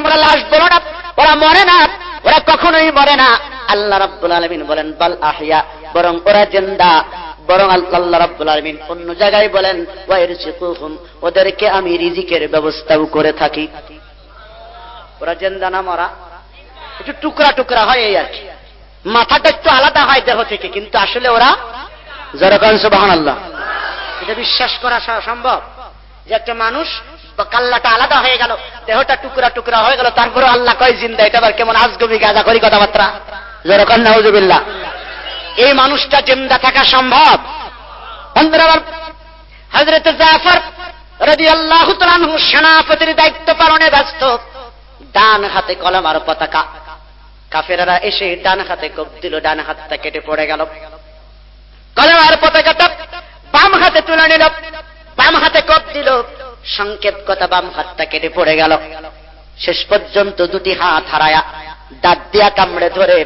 তোমরা লাশ বলো না, ওরা মরে না, ওরা কখনোই মরে না। আল্লাহ রাব্বুল আলামিন বলেন বাল আহইয়া, বরং ওরা জিন্দা। বরং আল্লাহ রাব্বুল আলামিন অন্য জায়গায় বলেন ওয়াইরযুকুহুম, ওদেরকে আমি রিজিকের ব্যবস্থাও করে থাকি। ওরা জিন্দা না মরা? একটু টুকরা টুকরা হয় এই আর কি, মাথাটা একটু আলাদা হয় দেহ থেকে, কিন্তু আসলে ওরা যারা সুবহানাল্লাহ। এটা বিশ্বাস করা সম্ভব যে একটা মানুষ কাল্লাটা আলাদা হয়ে গেল, দেহটা টুকরা টুকরা হয়ে গেল, তারপরে আল্লাহ কয় জিন্দা? এটা আবার কেমন আজগবি গাঁজাখড়ি কথাবার্তা। যারা নাউজুবিল্লাহ। এই মানুষটা জিন্দা থাকা সম্ভব? হযরত জাফর রাদিয়াল্লাহু তাআলা আনহু সেনাপতির দায়িত্ব পালনে ব্যস্ত। ডান হাতে কলমার পতাকা, কাফেররা এসে ডান হাতে কোপ দিল, ডান হাতটা কেটে পড়ে গেল। কলমার পতাকাটা বাম হাতে তুলে নিল, বাম হাতে কোপ দিল, সংকেত কথা বাম হাতটা কেটে পড়ে গেল। শেষ পর্যন্ত দুটি হাত হারায়া দাঁত দিয়া কামড়ে ধরে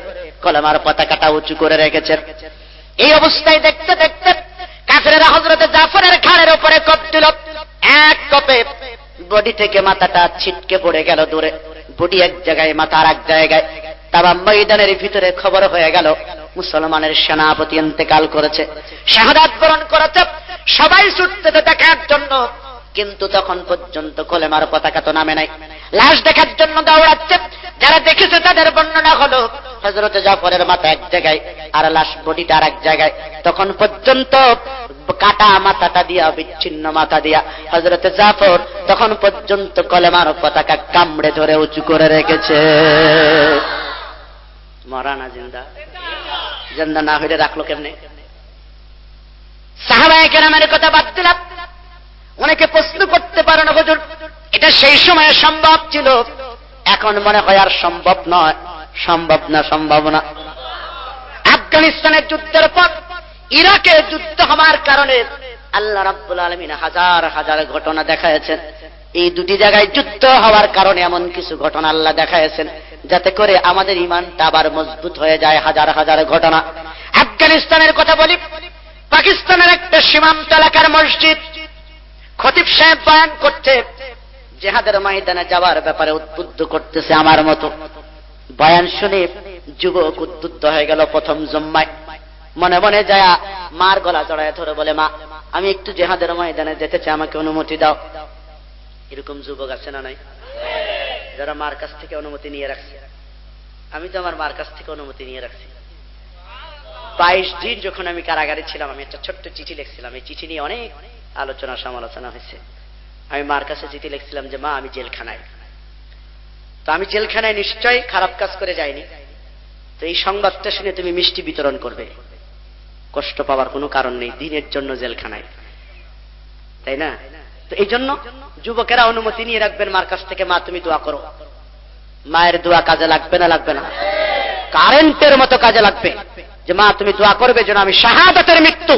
কলমার পতাকাটা উঁচু করে রেখেছেন। এই অবস্থায় দেখতে দেখতে কাফেররা হযরত জাফরের ঘাড়ের উপরে কোপ দিল। এক কোপে বডি থেকে মাথাটা ছিটকে পড়ে গেল দূরে, বডি এক জায়গায়, মাথা আর এক জায়গায়। তামাম ময়দানের ভিতরে খবর হয়ে গেল মুসলমানের সেনাপতি ইন্তেকাল করেছে, শাহাদাত বরণ করেছে। সবাই ছুটতে দেখার জন্য, কিন্তু তখন পর্যন্ত কলেমার পতাকা তো নামে নাই। লাশ দেখার জন্য দৌড়াচ্ছে। যারা দেখেছে তাদের বর্ণনা হলো হযরত জাফরের মাথা এক জায়গায় আর লাশ বডিটা আর এক জায়গায়। তখন পর্যন্ত কাটা মাথাটা দিয়া, বিচ্ছিন্ন মাথা দিয়া হযরত জাফর তখন পর্যন্ত কলেমার পতাকা কামড়ে ধরে উঁচু করে রেখেছে। মরা না জিন্দা? জিন্দা না হইলে রাখলো কেমনে? সাহাবায়ে কেরামের কথা বাদ দিলাম। অনেকে প্রশ্ন করতে পারে না হুজুর এটা সেই সময়ে সম্ভব ছিল, এখন মনে হয় আর সম্ভব নয়। সম্ভব না, সম্ভব না। আফগানিস্তানের যুদ্ধের পর ইরাকের যুদ্ধ হওয়ার কারণে আল্লাহ রাব্বুল আলামিন হাজার হাজার ঘটনা দেখাইছেন। এই দুটি জায়গায় যুদ্ধ হওয়ার কারণে এমন কিছু ঘটনা আল্লাহ দেখাইছেন যাতে করে আমাদের ঈমানটা আবার মজবুত হয়ে যায়। হাজার হাজার ঘটনা। আফগানিস্তানের কথা বলি, পাকিস্তানের একটা সীমান্ত এলাকার মসজিদ, খতিব সাহেব বয়ান করছে, জিহাদের ময়দানে যাওয়ার ব্যাপারে উদ্বুদ্ধ করতেছে। আমার মতো বয়ান শুনে যুবক উদ্বুদ্ধ হয়ে গেল। প্রথম জুম্মায় মনে মনে যায় মার গলা জড়ায় ধরে বলে, মা আমি একটু জিহাদের ময়দানে যেতে চাই, আমাকে অনুমতি দাও। এরকম যুবক আছে না নাই? যারা মার কাছ থেকে অনুমতি নিয়ে রাখছে। আমি তো আমার মার কাছ থেকে অনুমতি নিয়ে রাখছি। 22 দিন যখন আমি কারাগারে ছিলাম, আমি একটা ছোট্ট চিঠি লিখছিলাম। এই চিঠি নিয়ে অনেক আলোচনা সমালোচনা হয়েছে। আমি মার কাছে চিঠি লিখছিলাম যে মা আমি জেলখানায়। তো আমি জেলখানায় নিশ্চয়ই খারাপ কাজ করে যাইনি, তো এই সংবাদটা শুনে তুমি মিষ্টি বিতরণ করবে, কষ্ট পাওয়ার কোনো কারণ নেই, দিনের জন্য জেলখানায়, তাই না? তো এই জন্য যুবকেরা অনুমতি নিয়ে রাখবেন মার কাছ থেকে, মা তুমি দোয়া করো। মায়ের দোয়া কাজে লাগবে না? লাগবে না? কারেন্টের মতো কাজে লাগবে। যে মা তুমি দোয়া করবে যেন আমি শাহাদাতের মৃত্যু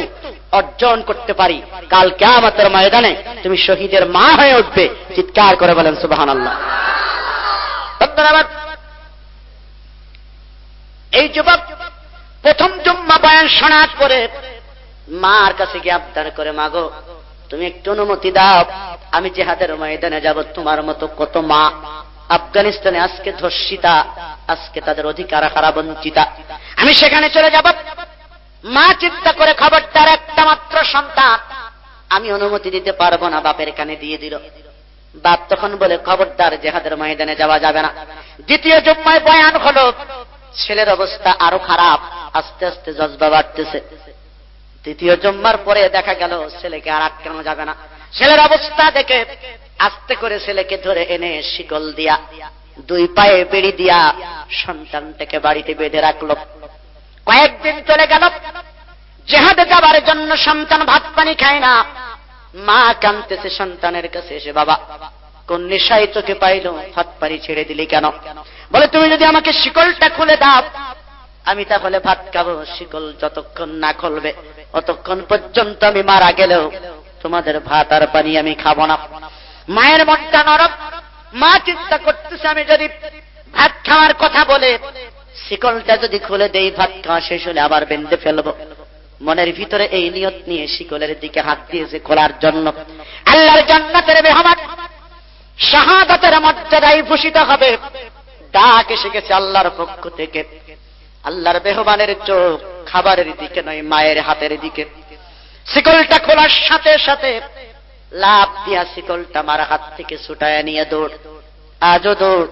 অর্জন করতে পারি, কাল কিয়ামতের ময়দানে তুমি শহীদের মা হয়ে উঠবে। চিৎকার করে বলেন সুবহানাল্লাহ। এই যুবক প্রথম জুম্মা বয়ান শোনার পরে মার কাছে গিয়ে আবদার করে, মা গো তুমি একটু অনুমতি দাও, আমি জিহাদের ময়দানে যাব। তোমার মতো কত মা আফগানিস্তানে আজকে ধর্ষিতা, আজকে তাদের অধিকার হারা বঞ্চিতা, আমি সেখানে চলে যাব। মা চিন্তা করে, খবরদার একটা মাত্র সন্তান, আমি অনুমতি দিতে পারবো না। বাপের কানে দিয়ে দিল। বাপ তখন বলে, খবরদার জিহাদের ময়দানে যাওয়া যাবে না। দ্বিতীয় জুম্মায় বয়ান হলো, ছেলের অবস্থা আরো খারাপ, আস্তে আস্তে জজবা বাড়তেছে। তৃতীয় জুম্মার পরে দেখা গেল ছেলেকে আর আটকানো যাবে না। ছেলের অবস্থা দেখে আস্তে করে ছেলেকে ধরে এনে শিকল দিয়া, 2 পায়ে বেড়ি দিয়া সন্তানটাকে বাড়িতে বেঁধে রাখলো। কয়েকদিন চলে গেল, জিহাদে যাবার জন্য সন্তান ভাত পানি খায় না। মা কাঁদতেছে সন্তানের কাছে এসে, বাবা কোন নেশায় তোকে পাইলো, ভাত পানি ছেড়ে দিলি কেন? বলে, তুমি যদি আমাকে শিকলটা খুলে দাও আমি তাহলে ভাত খাবো। শিকল যতক্ষণ না খুলবে অতক্ষণ পর্যন্ত আমি মারা গেলেও তোমাদের ভাত আর পানি আমি খাবো না। মায়ের মনটা নরম। মা চিন্তা করতেছে, আমি যদি ভাত খাওয়ার কথা বলে শিকলটা যদি খুলে দেই, ভাত খাওয়া শেষ হলে আবার বেঁধে ফেলবো। মনের ভিতরে এই নিয়ত নিয়ে শিকলের দিকে হাত দিয়েছে খোলার জন্য। আল্লাহর জান্নাতের মেহমান শাহাদাতের মর্যাদায় ভূষিত হবে। ডাক এসে গেছে আল্লাহর পক্ষ থেকে। আল্লাহর মেহমানের চোখ খাবারের দিকে নয়, মায়ের হাতের দিকে। শিকলটা খোলার সাথে সাথে লাফ দিয়া শিকলটা মার হাত থেকে ছুটায় নিয়ে দৌড়, আজও দৌড়,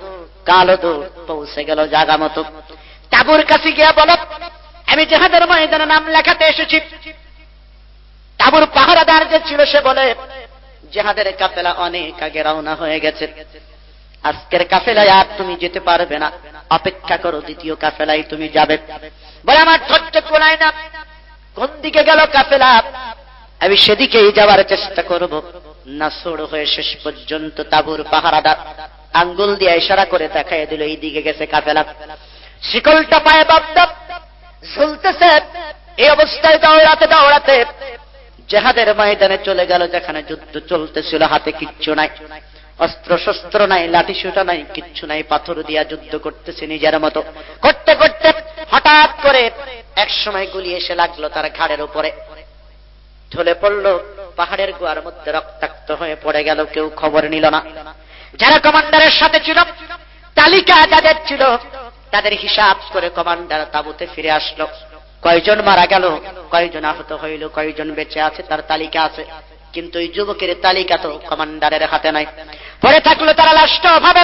কালো দৌড়, পৌঁছে গেল জাগা মতো। তাবুর কাছে গিয়া বল, আমি জিহাদের ময়দানে নাম লেখাতে এসেছি। তাবুর পাহারাদার যে ছিল সে বলে, জিহাদের কাফেলা অনেক আগে রওনা হয়ে গেছে, আজকের কাফেলায় আর তুমি যেতে পারবে না, অপেক্ষা করো, দ্বিতীয় কাফেলায় তুমি যাবে। বলে আমার ধৈর্য কুলায় না, কোন দিকে গেল কাফেলা, আমি সেদিকেই যাওয়ার চেষ্টা করব। নাসড় হয়ে শেষ পর্যন্ত তাবুর পাহারাদার আঙ্গুল দিয়ে ইশারা করে দেখায় দিল এই দিকে গেছে কাফেলা। শিকলটা পায়ে বাপদাপ ঝুলতেছে। এই অবস্থায় দৌড়াতে দৌড়াতে জিহাদের ময়দানে চলে গেল, যেখানে যুদ্ধ চলতেছিল। হাতে কিচ্ছু নাই, অস্ত্র শস্ত্র নাই, লাঠি সুটা নাই, কিচ্ছু নাই, পাথর দিয়া যুদ্ধ করতেছে নিজের মতো। করতে করতে হঠাৎ করে এক সময় গুলি এসে লাগলো তার ঘাড়ের উপরে, ঢলে পড়ল, পাহাড়ের গুহার মধ্যে রক্তাক্ত হয়ে পড়ে গেল। কেউ খবর নিল না। যারা কমান্ডারের সাথে ছিল, তালিকা যাদের ছিল, তাদের হিসাব করে কমান্ডার তাঁবুতে ফিরে আসলো। কয়জন মারা গেল, কয়জন আহত হইল, কয়জন বেঁচে আছে তার তালিকা আছে, কিন্তু এই যুবকের তালিকা তো কমান্ডারের হাতে নাই। পরে থাকলো তারা লাশটা অভাবে।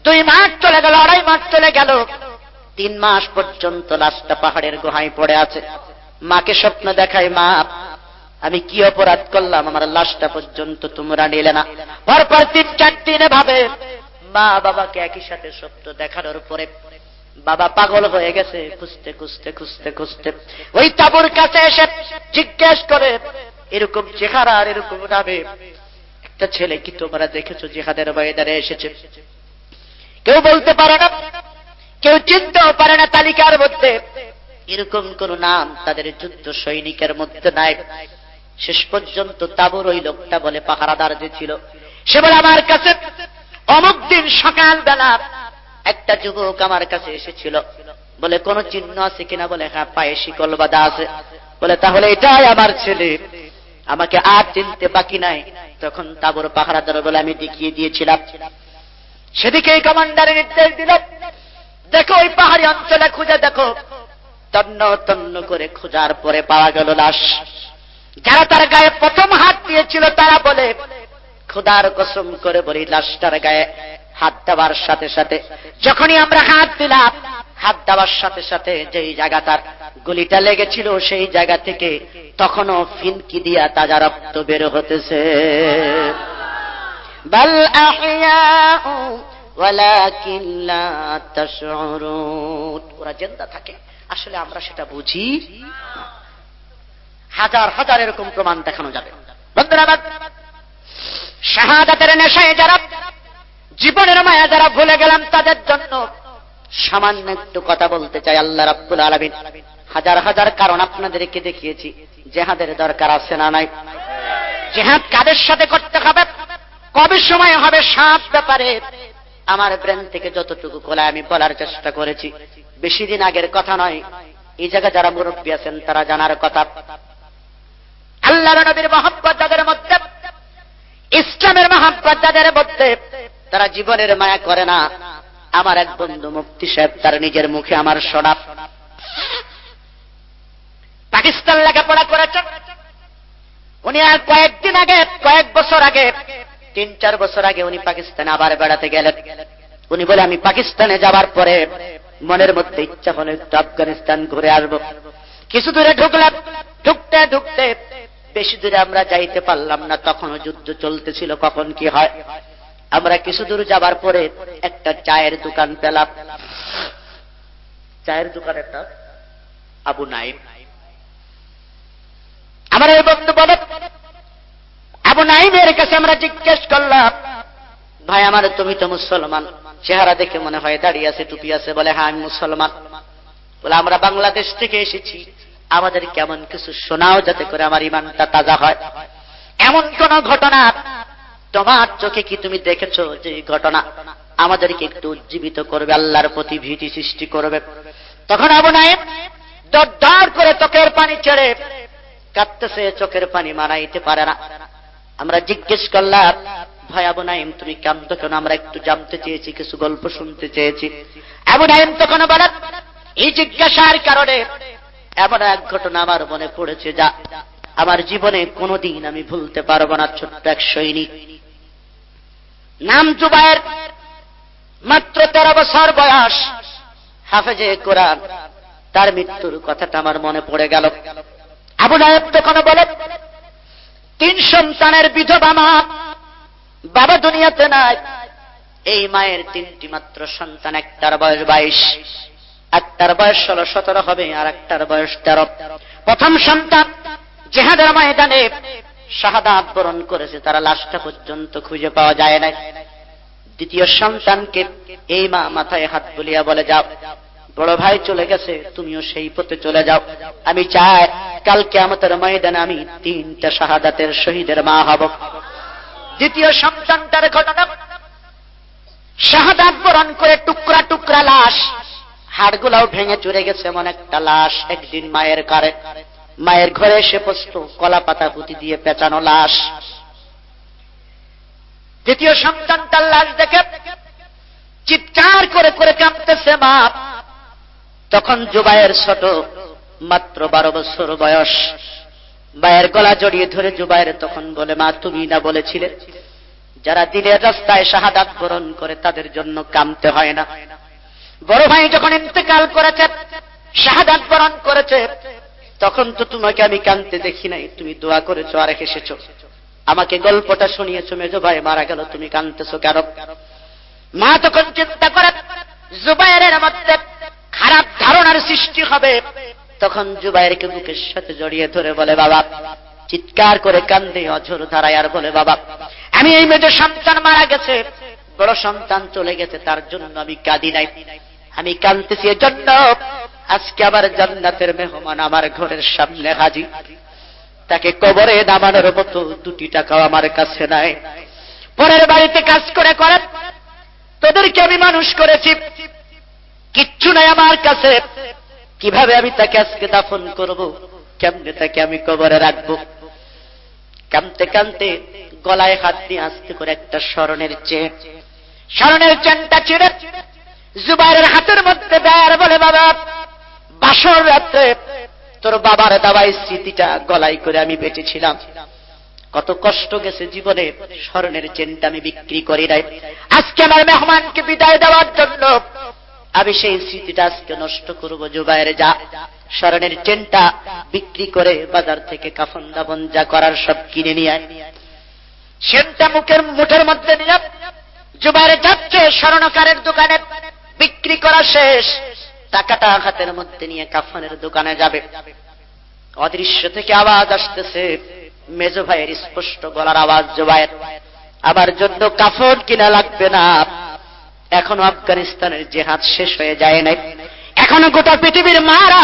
2 মাস চলে গেল, 2.5 মাস চলে গেল, 3 মাস পর্যন্ত লাশটা পাহাড়ের গুহায় পড়ে আছে। মাকে স্বপ্ন দেখায়, মা আমি কি অপরাধ করলাম, আমার লাশটা পর্যন্ত তোমরা নিলে না। পরপর 3-4 দিনে ভাবে। মা বাবাকে একই সাথে স্বপ্ন দেখানোর পরে বাবা পাগল হয়ে গেছে। খুঁজতে খুঁজতে খুঁজতে খুঁজতে ওই তাঁবুর কাছে এসে জিজ্ঞেস করে, এরকম চেহারা আর এরকম নামে একটা ছেলে কি তোমরা দেখেছো জিহাদের ময়দানে এসেছে? কেউ বলতে পারে না, কেউ চিনতেও পারে না। তালিকার মধ্যে এরকম কোন নাম তাদের যুদ্ধ সৈনিকের মধ্যে নাই। শেষ পর্যন্ত তাঁবুর ওই লোকটা বলে, পাহারাদার যে ছিল সে বলে, আমার কাছে অমুক দিন সকাল বেলা একটা যুবক আমার কাছে এসেছিল। বলে কোন চিহ্ন আছে কিনা? বলে হ্যাঁ, পায়ে শিকল বাঁধা আছে। বলে তাহলে এটাই আমার ছেলে, আমাকে আর চিনতে বাকি নাই। তখন তাঁবুর পাহারাদার বলে, আমি দেখিয়ে দিয়েছিলাম। সেদিকেই কমান্ডারের নির্দেশ দিল, দেখো ওই পাহাড়ি অঞ্চলে খুঁজে দেখো। তন্ন তন্ন করে খোঁজার পরে পাওয়া গেল লাশ। যারা তার গায়ে প্রথম হাত দিয়েছিল তারা বলে, খোদার কসম করে বলি, লাশটার গায়ে হাত দেওয়ার সাথে সাথে, যখনই আমরা হাত দিলাম, হাত দেওয়ার সাথে সাথে যেই জায়গাটার গুলিটা লেগেছিল সেই জায়গা থেকে তখনও ফিনকি দিয়া তাজা রক্ত বের হতেছে। বাল আহইয়াউ ওয়ালাকিন লা তাশউরুন। ওরা জিন্দা থাকে, আসলে আমরা সেটা বুঝি। হাজার হাজার এরকম প্রমাণ দেখানো যাবে। বন্ধুরা, শাহাদাতের নেশায় যারা, জীবনের মায়া যারা ভুলে গেলাম, তাদের জন্য সামান্য একটু কথা বলতে চাই। আল্লাহ রাব্বুল আলামিন হাজার হাজার কারণ আপনাদেরকে দেখিয়েছি। জিহাদের দরকার আছে না নাই? জিহাদ কাদের সাথে করতে হবে, কবে সময় হবে, সব ব্যাপারে আমার ব্রেন থেকে যতটুকু খোলা আমি বলার চেষ্টা করেছি। বেশি দিন আগের কথা নয়, এই জায়গা যারা মুরব্বী আছেন তারা জানার কথা। আল্লাহর নবীর মহব্বত যাদের মধ্যে, ইসলামের মহব্বত যাদের মধ্যে, তারা জীবনের মায়া করে না। আমার এক বন্ধু মুফতি সাহেব তার নিজের মুখে আমার শোনা, পাকিস্তান লেখাপড়া করেছেন উনি। আর কয়েকদিন আগে, কয়েক বছর আগে, 3-4 বছর আগে উনি পাকিস্তানে আবার বেড়াতে গেলেন। উনি বলে, আমি পাকিস্তানে যাবার পরে মনের মধ্যে ইচ্ছা হলো একটু আফগানিস্তান ঘুরে আসবো। কিছু দূরে ঢুকলাম, ঢুকতে ঢুকতে বেশি দূরে আমরা যাইতে পারলাম না, তখনও যুদ্ধ চলতেছিল। কখন কি হয়, আমরা কিছু দূর যাবার পরে একটা চায়ের দোকান পেলাম। চায়ের দোকানের নাম আবু নাইম। আমার এই বন্ধু বলে, আবু নাইমের কাছে আমরা জিজ্ঞেস করলাম, ভাই আমার, তুমি তো মুসলমান, চেহারা দেখে মনে হয় দাঁড়িয়ে আছে, টুপি আছে। বলে হ্যাঁ আমি মুসলমান। বলে আমরা বাংলাদেশ থেকে এসেছি, আমাদের কেমন কিছু শোনাও যাতে করে আমার ইমানটা তাজা হয়। এমন কোন ঘটনা তোমার চোখে কি তুমি দেখেছো যে ঘটনা আমাদেরকে একটু উজ্জীবিত করবে, আল্লাহর প্রতি ভীতি সৃষ্টি করবে? তখন আবু নাইম দরদর করে চোখের পানি ছেড়ে কাঁদতেছে, চোখের পানি মানাইতে পারে না। আমরা জিজ্ঞেস করলাম, ভাই আবু নাইম তুমি কাঁদছো কেন? আমরা একটু জানতে চেয়েছি, কিছু গল্প শুনতে চেয়েছি। আবু নাইম তখন বলেন, এই জিজ্ঞাসার কারণে এমন এক ঘটনা আমার মনে পড়েছে যা আমার জীবনে কোনোদিন আমি ভুলতে পারবো না। ছোট্ট এক সৈনিক, নাম জুবায়ের, মাত্র 13 বছর বয়স, হাফেজে কোরআন, তার মৃত্যুর কথাটা আমার মনে পড়ে গেল। আবু নাইম তখন বলে, 3 সন্তানের বিধবা মা, বাবা দুনিয়াতে নাই। এই মায়ের 3টি মাত্র সন্তান, একটার বয়স 22, একটার বয়স 16-17 হবে, আর একটার বয়স 13। প্রথম সন্তান জিহাদের ময়দানে শাহাদাত বরণ করেছে, তারা লাশটা পর্যন্ত খুঁজে পাওয়া যায় না। দ্বিতীয় সন্তানকে এই মা মাথায় হাত বুলিয়ে বলে, যাও, বড় ভাই চলে গেছে, তুমিও সেই পথে চলে যাও। আমি চাই কাল কিয়ামতের ময়দানে আমি 3টা শাহাদাতের শহীদের মা হব। দ্বিতীয় সন্তানটার ঘটনা, শাহাদাত বরণ করে টুকরা টুকরা লাশ, হাড়গুলাও ভেঙে চুরে গেছে এমন একটা লাশ একদিন মায়ের ঘরে এসে পড়তো, কলা পাতা পুঁতি দিয়ে পেঁচানো লাশ। দ্বিতীয় সন্তানটার লাশ দেখে চিৎকার করে করে কাঁদতেছে মা। তখন জুবায়ের ছোট, মাত্র 12 বছর বয়স। মায়ের গলা জড়িয়ে ধরে জুবায়ের তখন বলে, মা তুমি না বলেছিলে যারা দিনের রাস্তায় শাহাদাত বরণ করে তাদের জন্য কাঁদতে হয় না? বড় ভাই যখন ইন্তেকাল করেছে, শাহাদাত বরণ করেছে, তখন তো তোমাকে আমি কাঁদতে দেখি নাই, তুমি দোয়া করেছো আর হেসেছো, আমাকে গল্পটা শুনিয়েছো, মেজো ভাই মারা গেল, তুমি কাঁদতেছো কেন? মা তখন চিন্তা করে জুবায়েরের মধ্যে খারাপ ধারণার সৃষ্টি হবে। তখন জুবায়েরকে বুকের সাথে জড়িয়ে ধরে বলে, বাবা, চিৎকার করে কান্দে অঝোর ধারায়, আর বলে, বাবা, আমি এই মেজো সন্তান মারা গেছে, বড় সন্তান চলে গেছে, তার জন্য আমি কাঁদি নাই, আমি কাঁদতেছি এজন্য আজকে আবার জান্নাতের মেহমান আমার ঘরের সামনে হাজির, তাকে কবরে নামানোর মতো 2টি টাকাও আমার কাছে নাই। পরের বাড়িতে কাজ করে করে তোদেরকে আমি মানুষ করেছি, কিচ্ছু নাই আমার কাছে, কিভাবে আমি তাকে আজকে দাফন করব, কেমনে তাকে আমি কবরে রাখবো? কাঁদতে কাঁদতে গলায় হাত দিয়ে আস্তে করে একটা স্মরণের চেনটা ছিঁড়ে জুবায়েরের হাতের মধ্যে দেয়, বলে, বাবা, বাসর রাত্রে তোর বাবার দাওয়াই স্মৃতিটা গলায় করে আমি বেঁচেছিলাম, কত কষ্ট গেছে জীবনে, স্মরণের চেনটা আমি বিক্রি করি নাই, আজকে আমার মেহমানকে বিদায় দেওয়ার জন্য আমি সেই স্মৃতিটা আজকে নষ্ট করব। জুবায়ের যা, স্মরণের চেনটা বিক্রি করে বাজার থেকে কাফন দাফন যা করার সব কিনে নিয়ে আয়। চেনটা মুঠের মধ্যে নিয়ে জুবায়ের যাচ্ছে স্বর্ণকারের দোকানে, বিক্রি করা শেষ, টাকাটা হাতের মধ্যে নিয়ে কাফনের দোকানে যাবে। অদৃশ্য থেকে আওয়াজ আসতেছে, মেজো ভাইয়ের স্পষ্ট গলার আওয়াজ, জুবায়ের, আমার জন্য কাফন কিনা লাগবে না, এখনো আফগানিস্তানের জিহাদ শেষ হয়ে যায় নাই, এখনো গোটা পৃথিবীর মারা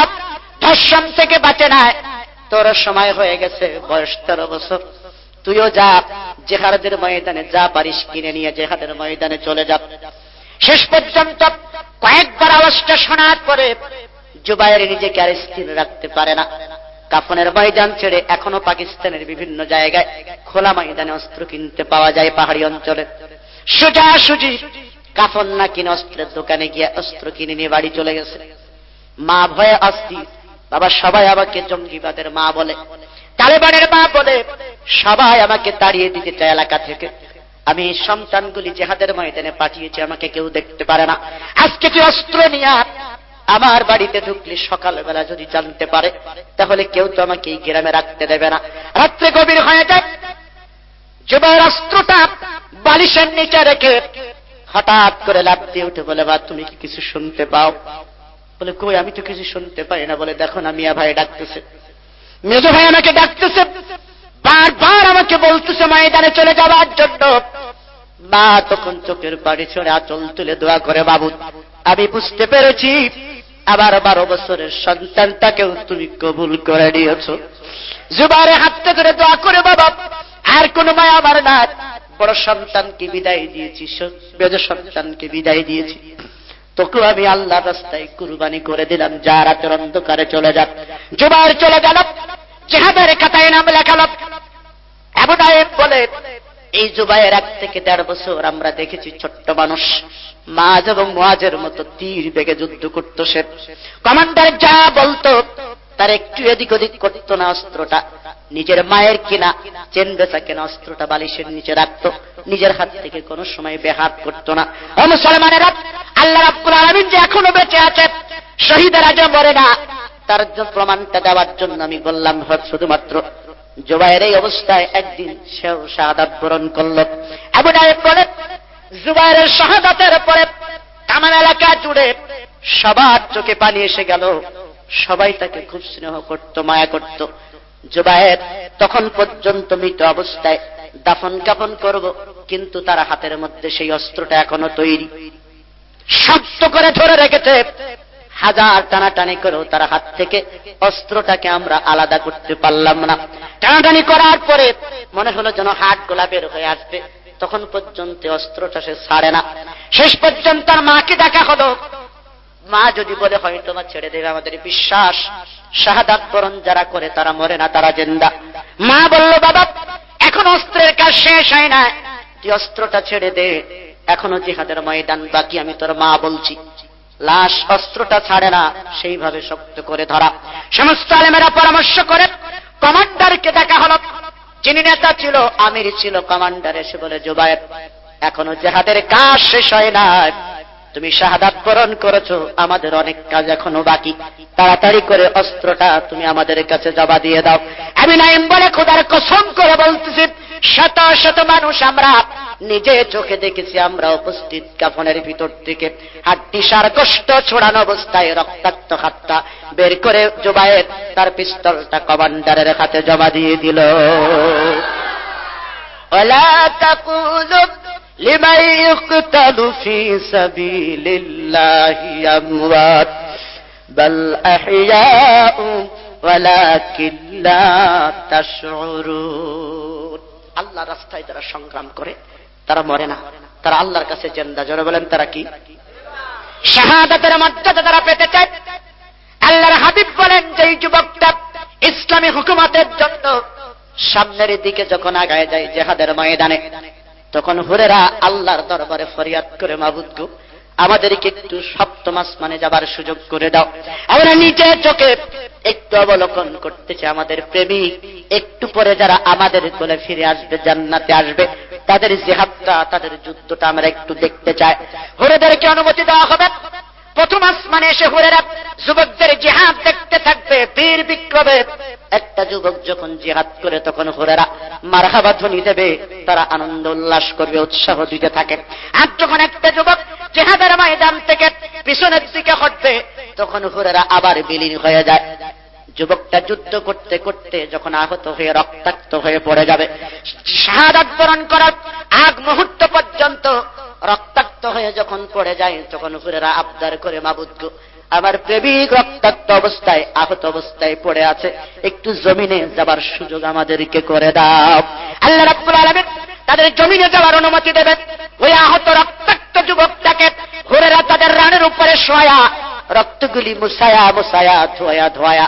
ধর্ষণ থেকে বাঁচে নাই, তোর সময় হয়ে গেছে, বয়স 13 বছর, তুইও যা, জিহাদের ময়দানে যা পারিস কিনে নিয়ে জিহাদের ময়দানে চলে যা। শেষ পর্যন্ত কয়েকবার আওয়াজটা শোনার পরে জুবায়ের নিজেকে আর স্থির রাখতে পারে না, কাফনের ময়দান ছেড়ে এখনো পাকিস্তানের বিভিন্ন জায়গায় খোলা ময়দানে অস্ত্র কিনতে পাওয়া যায়, পাহাড়ি অঞ্চলে, সোজাসুজি কাফন না কিনে অস্ত্রের দোকানে গিয়ে অস্ত্র কিনে নিয়ে বাড়ি চলে গেছে। মা ভয়ে অস্থির, বাবা, সবাই আমাকে জঙ্গিবাদের মা বলে, তালেবানের মা বলে, সবাই আমাকে তাড়িয়ে দিতে চায় এলাকা থেকে, আমি সন্তানগুলি জিহাদের ময়দানে পাঠিয়েছি, আমাকে কেউ দেখতে পারে না, আজকে তুই অস্ত্র নিয়ে আমার বাড়িতে ঢুকলি, সকালবেলা যদি জানতে পারে তাহলে কেউ তো আমাকে এই গ্রামে রাখতে দেবে না। রাত্রে গভীর হয়ে যায়, জুবায়ের অস্ত্রটা বালিশের নিচে রেখে হঠাৎ করে লাফ দিয়ে উঠে বলে, মা, তুমি কি কিছু শুনতে পাও? বলে, কই, আমি তো কিছু শুনতে পাই না। বলে, দেখো না, মিয়া ভাই ডাকতেছে, মেজো ভাই আমাকে ডাকতেছে, বারবার আমাকে বলতেছে ময়দানে চলে যাওয়ার জন্য। মা তখন চোখের পানি ছেড়ে আঁচল তুলে দোয়া করে, বাবু, আমি বুঝতে পেরেছি আবার 12 বছরের সন্তানটাকেও তুমি কবুল করে নিয়েছো। জুবায়ের হাতটা ধরে দোয়া করে, বাবা, আর কোন মায়া আমার না, বড় সন্তানকে বিদায় দিয়েছি, মেজ সন্তানকে বিদায় দিয়েছি, তোকেও আমি আল্লাহর রাস্তায় কুরবানি করে দিলাম, যা রাতের অন্ধকারে চলে যাক। জুবায়ের চলে গেল, জিহাদের খাতায় নাম লেখালো। আবু নাইম বলে, এই জুবায়ের 1 থেকে 1.5 বছর আমরা দেখেছি ছোট্ট মানুষ, মাজ এবং মুআজের মতো তীর বেগে যুদ্ধ করত। সে কমান্ডার যা বলতো তার একটু এদিক ওদিক করত না। অস্ত্রটা নিজের মায়ের কিনা চেন বেচা কেনা অস্ত্রটা বালিশের নিচে রাখতো, নিজের হাত থেকে কোনো সময় বেহাত করত না। ও মুসলমানেরা, আল্লাহ রাব্বুল আলামিন যে এখনো বেঁচে আছে, শহীদেরা যে মরে না, তার প্রমাণটা দেওয়ার জন্য আমি বললাম শুধুমাত্র জুবায়ের এই অবস্থায় একদিন সেও শাহাদাত বরণ করল। আবু নাঈম বলে, জুবায়েরের শাহাদাতের পরে তামাম এলাকা জুড়ে সবার চোখে পানি এসে গেল। সবাই তাকে খুব স্নেহ করত, মায়া করত। জুবায়ের তখন পর্যন্ত মৃত অবস্থায়, দাফন কাফন করব, কিন্তু তার হাতের মধ্যে সেই অস্ত্রটা এখনো তৈরি, শক্ত করে ধরে রেখেছে। হাজার টানাটানি করেও তার হাত থেকে অস্ত্রটাকে আমরা আলাদা করতে পারলাম না। টানাটানি করার পরে মনে হলো যেন হাত গোলা বের হয়ে আসবে, তখন পর্যন্ত অস্ত্রটা সে ছাড়ে না। শেষ পর্যন্ত তার মাকে ডাকা হলো। মা যদি বলে হয়তো মা ছেড়ে দেবে, আমাদের বিশ্বাস শাহাদাত বরণ যারা করে তারা মরে না, তারা জিন্দা। মা বলল, বাবা এখন অস্ত্রের কাজ শেষ হয় না, তুই অস্ত্রটা ছেড়ে দে, এখনো জিহাদের ময়দান বাকি। আমি তোর মা বলছি। লাশ অস্ত্রটা ছাড়ে না, সেইভাবে শক্ত করে ধরা। সমস্ত আলেমেরা পরামর্শ করে কমান্ডারকে দেখা হলো, যিনি নেতা ছিল, আমির ছিল। কমান্ডার এসে বলে, জুবায়ের এখনো জিহাদের কাজ শেষ হয় না, তুমি শাহাদাত বরণ করেছো, আমাদের অনেক কাজ এখনো বাকি, তাড়াতাড়ি করে অস্ত্রটা তুমি আমাদের কাছে জমা দিয়ে দাও। আবু নাঈম বলে, খোদার কসম করে বলতেছি, শত শত মানুষ আমরা নিজে চোখে দেখেছি, আমরা উপস্থিত। কাফনের ভিতর থেকে হাড্ডিসার কষ্ট ছড়ানো অবস্থায় রক্তাক্ত হাতটা বের করে জুবায়ের তার পিস্তলটা কমান্ডারের হাতে জমা দিয়ে দিল। ওয়ালা তাকুলু লিমান ইউকতালু ফি সাবিলিল্লাহি আমওয়াত বাল আহইয়াউ ওয়ালাকিন লা তাশউরুন। আল্লাহর রাস্তায় যারা সংগ্রাম করে তারা মরে না, তারা আল্লাহর কাছে জিন্দা। জোরে বলেন, তারা কি? শাহাদাতের মর্যাদা তারা পেতে চায়। আল্লাহর হাবিব বলেন, যেই যুবকটা ইসলামী হুকুমতের জন্য সামনের দিকে যখন আগায় যায় জিহাদের ময়দানে, তখন হুরেরা আল্লাহর দরবারে ফরিয়াদ করে, মাবুদ গো, আমাদেরকে একটু সপ্তম আসমানে যাবার সুযোগ করে দাও। আমরা নিজে চোখে একটু অবলোকন করতেছি, আমাদের প্রেমিক একটু পরে যারা আমাদের কোলে ফিরে আসবে, জান্নাতে আসবে, তাদের জিহাদটা, তাদের যুদ্ধটা আমরা একটু দেখতে চাই। হুরেদেরকে অনুমতি দেওয়া হবে। প্রথম আসমানে এসে হুরেরা যুবকদের জিহাদ দেখতে থাকবে, বীর বিক্রমে। একটা যুবক যখন জিহাদ করে তখন হুরেরা মারহাবা ধ্বনি দেবে, তারা আনন্দ উল্লাস করবে, উৎসাহ দিতে থাকে। আর যখন একটা যুবক জিহাদের ময়দান থেকে পিছনের দিকে হটবে, তখন হুরেরা আবার বিলীন হয়ে যায়। যুবকটা যুদ্ধ করতে করতে যখন আহত হয়ে রক্তাক্ত হয়ে পড়ে যাবে, শাহাদাত বরণ করার আগ মুহূর্ত পর্যন্ত রক্তাক্ত হয়ে যখন পড়ে যায়, তখন হুরেরা আবদার করে, মাবুদ গো, আমার প্রেমিক রক্তাক্ত অবস্থায়, আহত অবস্থায় পড়ে আছে, একটু জমিনে যাবার সুযোগ আমাদেরকে করে দাও। আল্লাহ রাব্বুল আলামিন তাদের জমিনে যাওয়ার অনুমতি দেবেন। ওই আহত রক্তাক্ত যুবকটাকে হুরেরা তাদের রানের উপরে শোয়া, রক্তগুলি মুছায়া মুছায়া ধোয়া ধোয়া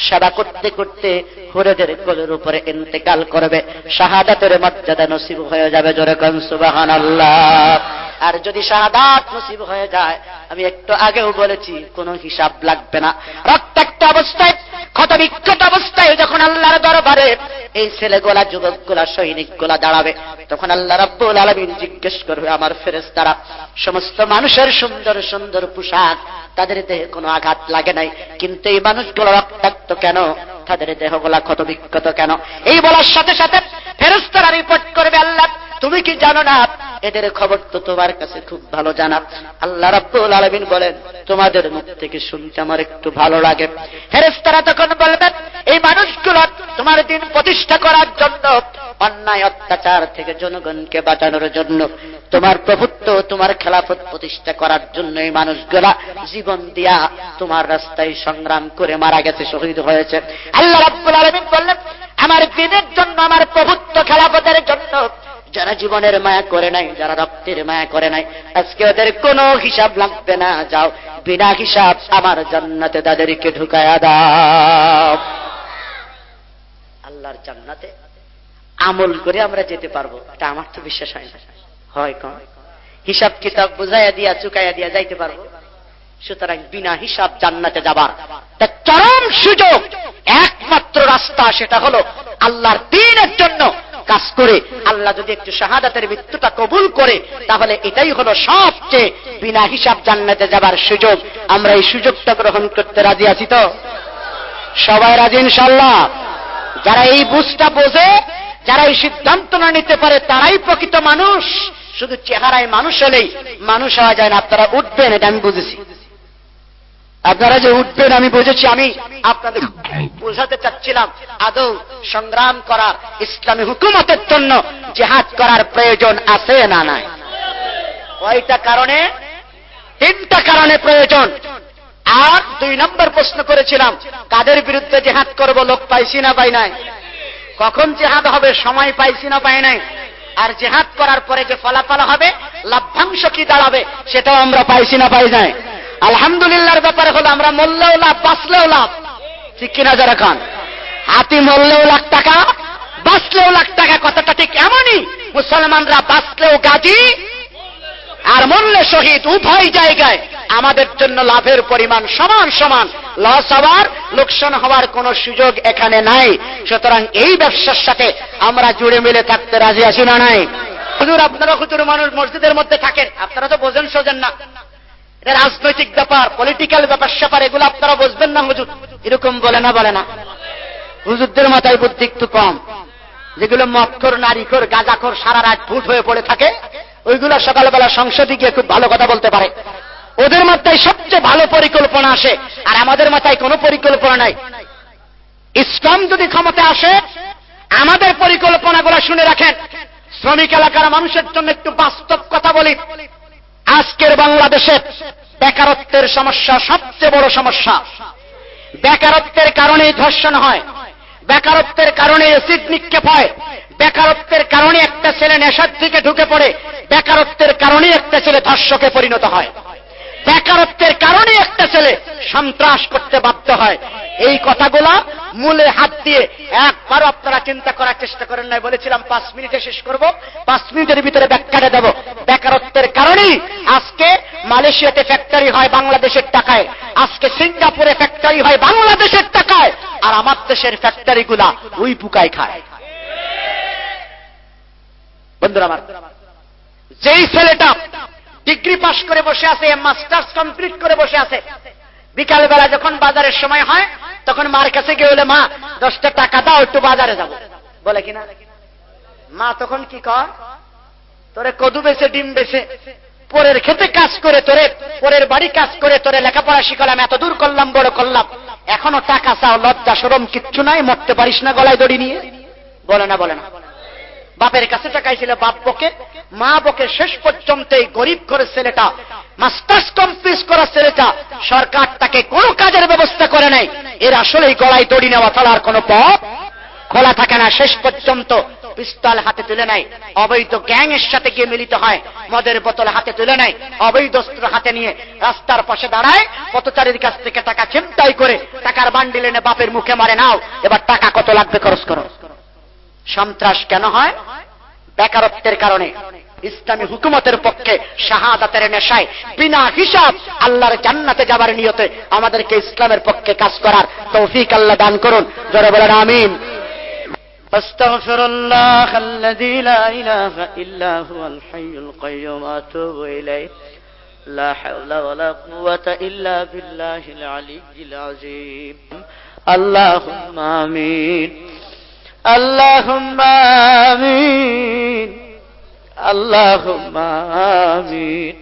সেবা করতে করতে হুরেদের কোলের উপরে ইন্তেকাল করবে, শাহাদাতের মর্যাদা নসিব হয়ে যাবে। জোরে কোন সুবহানাল্লাহ। আর যদি শাহাদাত নসিব হয়ে যায়, আমি একটু আগেও বলেছি, কোনো হিসাব লাগবে না। রক্তাক্ত অবস্থায়, ক্ষতবিক্ষত অবস্থায় যখন আল্লাহর দরবারে এই ছেলেগুলা, যুবকগুলা, সৈনিকগুলা দাঁড়াবে, তখন আল্লাহ রাব্বুল আলামিন জিজ্ঞেস করবে, আমার ফেরেশতারা, সমস্ত মানুষের সুন্দর সুন্দর পোশাক, তাদের দেহে কোনো আঘাত লাগে নাই, কিন্তু এই মানুষগুলো রক্তাক্ত কেন, তাদের দেহগুলা ক্ষতবিক্ষত কেন? এই বলার সাথে সাথে ফেরেশতারা রিপোর্ট করবে, আল্লাহ তুমি কি জানো না? এদের খবর তো তোমার কাছে খুব ভালো জানা। আল্লাহ রাব্বুল আলামিন বলেন, তোমাদের মুখ থেকে শুনতে আমার একটু ভালো লাগে। ফেরেশতারা তখন বলবেন, এই মানুষগুলো তোমার দিন প্রতিষ্ঠা করার জন্য, অন্যায় অত্যাচার থেকে জনগণকে বাঁচানোর জন্য, তোমার প্রভুত্ব, তোমার খেলাফত প্রতিষ্ঠা করার জন্য এই মানুষগুলা জীবন দিয়া তোমার রাস্তায় সংগ্রাম করে মারা গেছে, শহীদ হয়েছে। আল্লাহ রাব্বুল আলামিন বললেন, আমার দিনের জন্য, আমার প্রভুত্ব খেলাফতের জন্য যারা জীবনের মায়া করে নাই, যারা রক্তের মায়া করে নাই, আজকে ওদের কোনো হিসাব লাগবে না। যাও, বিনা হিসাব আমার জান্নাতে তাদেরকে ঢুকায়া দাও। আল্লাহর জান্নাতে আমল করে আমরা যেতে পারবো, এটা আমার তো বিশ্বাস হয় না। হয় কোন হিসাব কিতাব বুঝাইয়া দিয়া চুকাইয়া দিয়া যাইতে পারবো? সুতরাং বিনা হিসাব জান্নাতে যাবার চরম সুযোগ, একমাত্র রাস্তা সেটা হলো আল্লাহর দ্বীনের জন্য কাজ করে। আল্লাহ যদি একটু শাহাদাতের মৃত্যুটা কবুল করে, তাহলে এটাই হলো সবচেয়ে বিনা হিসাব জান্নাতে যাবার সুযোগ। আমরা এই সুযোগটা গ্রহণ করতে রাজি আছি তো? সবাই রাজি ইনশাআল্লাহ? যারা এই বুঝটা বোঝে, যারা এই সিদ্ধান্ত না নিতে পারে, তারাই প্রকৃত মানুষ। শুধু চেহারায় মানুষ হলেই মানুষ হওয়া যায় না। আপনারা উঠবেন, এটা আমি বুঝেছি। আপনারা যে উঠবেন আমি বুঝেছি। আমি আপনাদের বোঝাতে চাচ্ছিলাম, আদৌ সংগ্রাম করার, ইসলামী হুকুমতের জন্য জিহাদ করার প্রয়োজন আছে না নাই? কয়টা কারণে? 3টা কারণে প্রয়োজন। আর 2 নম্বর প্রশ্ন করেছিলাম, কাদের বিরুদ্ধে জিহাদ করব? লোক পাইছি না পাই নাই? কখন জিহাদ হবে? সময় পাইছি না পাই নাই? আর জিহাদ করার পরে যে ফলাফল হবে, লাভ্যাংশ কি দাঁড়াবে, সেটাও আমরা পাইছি না পাই নাই? আলহামদুলিল্লাহর ব্যাপারে হলো আমরা মরলেও লাভ, বাঁচলেও লাভ। ঠিক কিনা যারা খান? হাতি মরলেও লাখ টাকা, বাঁচলেও লাখ টাকা। কথাটা ঠিক এমনই। মুসলমানরা বাঁচলেও গাজী আর মরলে শহীদ, উভয় জায়গায় আমাদের জন্য লাভের পরিমাণ সমান সমান। লস হওয়ার, লোকসান হওয়ার কোন সুযোগ এখানে নাই। সুতরাং এই ব্যবসার সাথে আমরা জুড়ে মিলে থাকতে রাজি আছি না নাই? হুজুর, আপনারা হুজুর মানুষ মসজিদের মধ্যে থাকেন, আপনারা তো বোঝেন সোজেন না। এটা রাজনৈতিক ব্যাপার, পলিটিক্যাল ব্যাপার স্যাপার, এগুলো আপনারা বুঝবেন না হুজুর, এরকম বলে না? বলে না? হুজুরদের মাথায় বুদ্ধি একটু কম। যেগুলো মদখোর, নারীখোর, গাঁজাখোর সারা রাত ভূত হয়ে পড়ে থাকে, ওইগুলো সকালবেলা সংসদে গিয়ে খুব ভালো কথা বলতে পারে। ওদের মাথায় সবচেয়ে ভালো পরিকল্পনা আসে, আর আমাদের মাথায় কোনো পরিকল্পনা নাই। ইসলাম যদি ক্ষমতায় আসে, আমাদের পরিকল্পনাগুলো শুনে রাখেন। শ্রমিক এলাকার মানুষের জন্য একটু বাস্তব কথা বলি। আজকের বাংলাদেশে বেকারত্বের সমস্যা সবচেয়ে বড় সমস্যা। বেকারত্বের কারণেই ধর্ষণ হয়, বেকারত্বের কারণে এসিড নিক্ষেপ হয়, বেকারত্বের কারণে একটা ছেলে নেশার দিকে ঢুকে পড়ে, বেকারত্বের কারণে একটা ছেলে ধর্ষকে পরিণত হয়, বেকারত্বের কারণে একটা ছেলে সন্ত্রাস করতে বাধ্য হয়। এই কথাগুলা মূলে হাত দিয়ে একবার আপনারা চিন্তা করার চেষ্টা করেন নাই। বলেছিলাম 5 মিনিটে শেষ করব, 5 মিনিটের ভিতরে ব্যাখ্যাটা দেব। বেকারত্বের কারণেই আজকে মালয়েশিয়াতে ফ্যাক্টরি হয় বাংলাদেশের টাকায়, আজকে সিঙ্গাপুরে ফ্যাক্টরি হয় বাংলাদেশের টাকায়, আর আমার দেশের ফ্যাক্টরিগুলা ওই পুকায় খায়। বন্ধুরা আমার, যেই ছেলেটা ডিগ্রি পাস করে বসে আছে, মাস্টার্স কমপ্লিট করে বসে আছে, বিকালবেলা যখন বাজারের সময় হয়, তখন মার কাছে গিয়ে বলে, মা 10টা টাকা দাও, একটু বাজারে যাব। বলে কিনা? মা তখন কি কয়? তোরে কদু বেছে, ডিম বেছে, পরের খেতে কাজ করে, তোরে পরের বাড়ি কাজ করে তোরে লেখাপড়া শিখালাম, এত দূর করলাম, বড় করলাম, এখনো টাকা চাও? লজ্জা শরম কিচ্ছু নাই? মরতে পারিস না গলায় দড়ি নিয়ে? বলে না? বলে না? বাপের কাছে টাকাইছিল, বাপ বকে, মা বকে, শেষ পর্যন্ত এই গরিব করে ছেলেটা, মাস্টার্স কমপ্লিট করা ছেলেটা, সরকার তাকে কোনো কাজের ব্যবস্থা করে নাই। এর আসলে গলায় দড়ি নেওয়া ছাড়ার কোনো পথ খোলা থাকে না। শেষ পর্যন্ত পিস্তল হাতে তুলে নেয়, অবৈধ গ্যাং এর সাথে গিয়ে মিলিত হয়, মদের বোতল হাতে তুলে নেয়, অবৈধ অস্ত্র হাতে নিয়ে রাস্তার পাশে দাঁড়ায়, পথচারীর কাছ থেকে টাকা ছিনতাই করে টাকার বান্ডিল এনে বাপের মুখে মারে, নাও এবার টাকা কত লাগবে খরচ করো। সন্ত্রাস কেন হয়? বেকারত্বের কারণে। ইসলামী হুকুমতের পক্ষে শাহাদাতের নেশায় বিনা হিসাব আল্লাহর জান্নাতে যাবার নিয়তে আমাদেরকে ইসলামের পক্ষে কাজ করার তৌফিক আল্লাহ দান করুন। জোরে বলেন আমিন। আস্তাগফিরুল্লাহাল্লাযী লা ইলাহা ইল্লা হুয়াল হাইয়ুল কাইয়্যুম আতুবু ইলাইহি লা হাওলা ওয়ালা কুওয়াতা ইল্লা বিল্লাহিল আলিয়্যিল আযীম। আল্লাহুম্মা আমিন, আল্লাহুম্মা আমিন, আল্লাহুম্মা আমিন।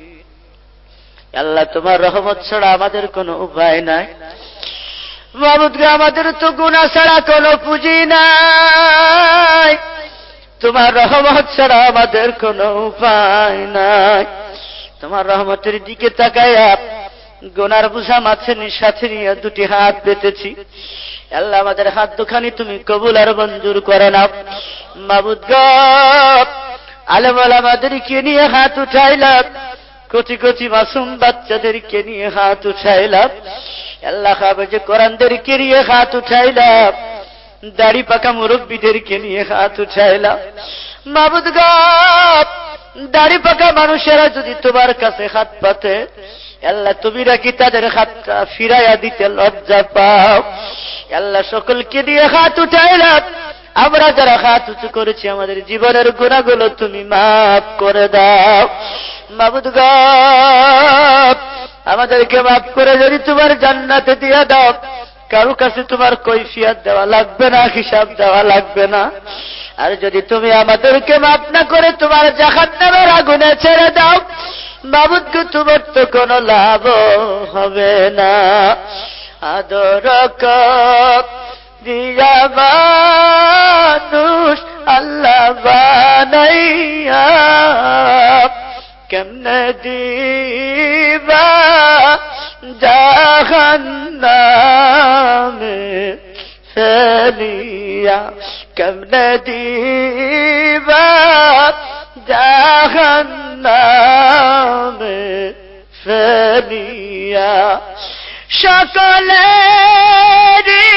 আল্লাহ, তোমার রহমত ছাড়া আমাদের কোনো উপায় নাই। মাবুদ গো, আমাদের তো গুনাহ ছাড়া কোনো পুঁজি নাই, তোমার রহমত ছাড়া আমাদের কোনো উপায় নাই। তোমার রহমতের দিকে তাকায়া গুনার বোঝা মাথার সাথে নিয়ে 2টি হাত পেতেছি। আল্লাহ, আমাদের হাত দুখানি তুমি কবুল আর মঞ্জুর করে নাও। মাবুদ গো, আলেম ওলামাদেরকে নিয়ে হাত উঠাইলাম, কোটি কোটি মাসুম বাচ্চাদেরকে নিয়ে হাত উঠাইলাম। আল্লাহ, হাফেজে কোরআনদেরকে নিয়ে হাত উঠাইলাম। দাড়ি পাকা মুরব্বীদেরকে নিয়ে হাত উঠাইলাম। মাবুদ গো, দাড়ি পাকা মানুষেরা যদি তোমার কাছে হাত পাতে, আল্লাহ তুমি নাকি তাদের হাতটা ফিরাইয়া দিতে লজ্জা পাও। আল্লাহ সকলকে দিয়ে হাত উঠাইলাম। আমরা যারা হাত উঁচু করেছি আমাদের জীবনের গুনাহগুলো তুমি মাফ করে দাও। মাবুদ গো, আমাদেরকে মাফ করে যদি তোমার জান্নাতে দিয়ে দাও, কারো কাছে তোমার কৈফিয়ত দেওয়া লাগবে না, হিসাব দেওয়া লাগবে না। আর যদি তুমি আমাদেরকে মাফ না করে তোমার জাহান্নামের আগুনে ছেড়ে দাও, মাবুদ গো, তোমার তো কোনো লাভ হবে না। আদর দিয়া মানুষ আল্লাহ বানাইয়া কেমনে দিবা জাহান্নামে ফেলিয়া, কেমনে দিবা জাহান্নামে ফেলিয়া। সকলেরই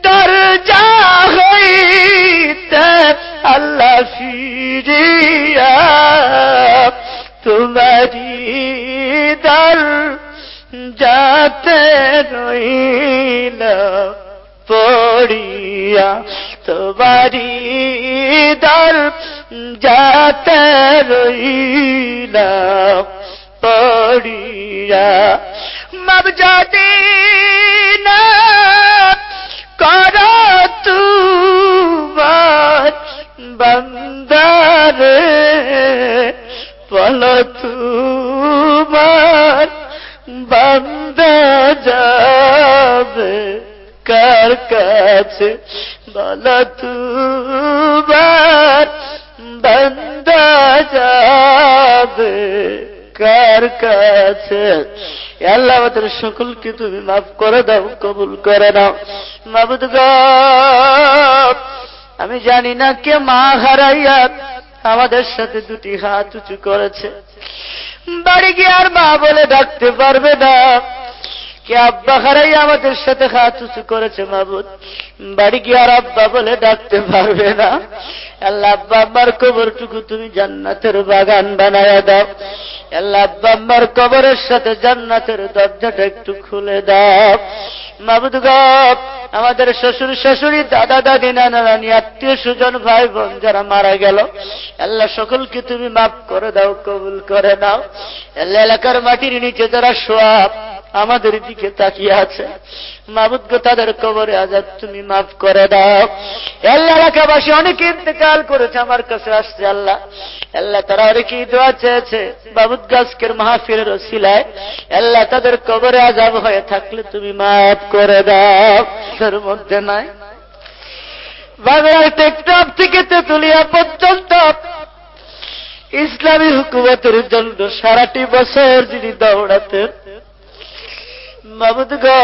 দরজা হইতে আল্লাহ ফিরিয়া তোমারি দর যাতে রইল পড়িয়া, তোমারি দর যাতে রইল পড়িয়া। মাব যদি না করো তোমার বান্দারে, বলো তোমার বান্দা যাবে কার কাছে, বলো তোমার বান্দা যাবে কার কাছে। আল্লাহ আমাদের সকলকে তুমি মাফ করে দাও, কবুল করে নাও। মাবুদ গো, আমি জানি না কে মা হারাইয়া আমাদের সাথে দুটি হাত উঁচু করেছে, বাড়ি গিয়ে আর মা বলে ডাকতে পারবে না। কে আব্বা হারাইয়া আমাদের সাথে হাত উঁচু করেছে, মাবুদ বাড়ি গিয়ে আর আব্বা বলে ডাকতে পারবে না। আল্লাহ আব্বা আম্মার কবরটুকু তুমি জান্নাতের বাগান বানায়া দাও। আল্লাহ আব্বা আম্মার কবরের সাথে জান্নাতের দরজাটা একটু খুলে দাও। মাবুদ গো, আমাদের শ্বশুর শাশুড়ি, দাদা দাদি, নানা নানি, আত্মীয় স্বজন, ভাই বোন যারা মারা গেল, আল্লাহ সকলকে তুমি মাফ করে দাও, কবুল করে নাও। আল্লাহ এলাকার মাটির নিচে যারা শোয়া আমাদের দিকে তাকিয়ে আছে, মাবুদ গো, তাদের কবরে আযাব তুমি মাফ করে দাও। আল্লাহ এলাকাবাসী অনেকে ইন্তেকাল করেছে, আমার কাছে আসছে আল্লাহ। আল্লাহ তারা অনেকেই দোয়া চেয়েছে, মাবুদ আজকের মাহফিলের ওসিলায় আল্লাহ তাদের কবরে আযাব হয়ে থাকলে তুমি মাফ করে দাও। তার মধ্যে নাই বাংলার টেকটপ থেকে তেতুলিয়া পর্যন্ত ইসলামী হুকুমতের জন্য সারাটি বছর যিনি দৌড়াতেন, মাবুদ গো